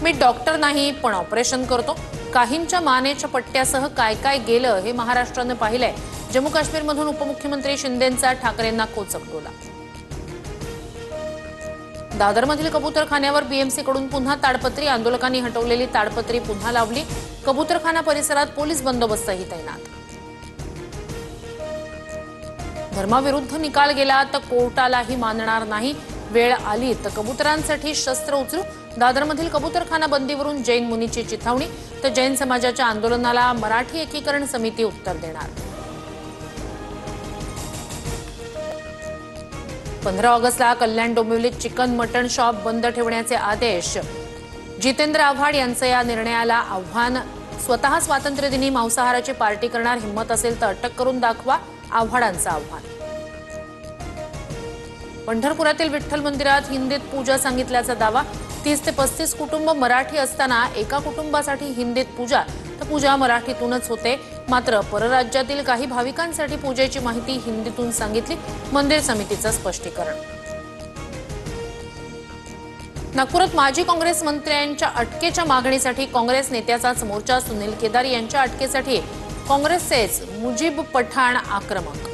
मी doctor नाही पण operation करतो। काहींच्या मानेच्या पट्ट्यासह काय काय गेलं हे महाराष्ट्राने पाहिलंय। जम्मू काश्मीरमधून उपमुख्यमंत्री शिंदेंचा ठाकरेंना खोचक टोला। दादरमधील कबूतरखान्यावर बीएमसीकडून पुन्हा ताडपत्री। आंदोलकांनी हटवलेली ताडपत्री पुन्हा लावली। कबूतरखाना परिसरात पोलीस बंदोबस्तही तैनात। धर्माविरुद्ध निकाल गेला तर कोर्टालाही मानणार नाही। वेळ आली तर कबूतरांसाठी शस्त्र उचलू। दादरमधील कबूतरखाना बंदीवरून जैन मुनीची चिथावणी। तर जैन समाजाच्या आंदोलनाला मराठी एकीकरण समिती उत्तर देणार। 15 ऑगस्टला कल्याण डोंबिवलीत चिकन मटण शॉप बंद ठेवण्याचे आदेश। जितेंद्र आव्हाड यांचं या निर्णयाला आव्हान। स्वतः स्वातंत्र्यदिनी मांसाहाराची पार्टी करणार हिम्मत असेल तर अटक करून दाखवा, आव्हाडांचं आव्हान। पंढरपुरातील विठ्ठल मंदिरात हिंदीत पूजा सांगितल्याचा दावा। 30 ते 35 कुटुंब मराठी असताना एका कुटुंबासाठी हिंदीत पूजा तर पूजा मराठीतूनच होते। मात्र परराज्यातील काही भाविकांसाठी पूजेची माहिती हिंदीतून सांगितली। मंदिर समितीचं स्पष्टीकरण। नागपुरात माजी काँग्रेस मंत्र्यांच्या अटकेच्या मागणीसाठी काँग्रेस नेत्याचाच मोर्चा। सुनील केदार यांच्या अटकेसाठी काँग्रेसचेच मुजीब पठाण आक्रमक।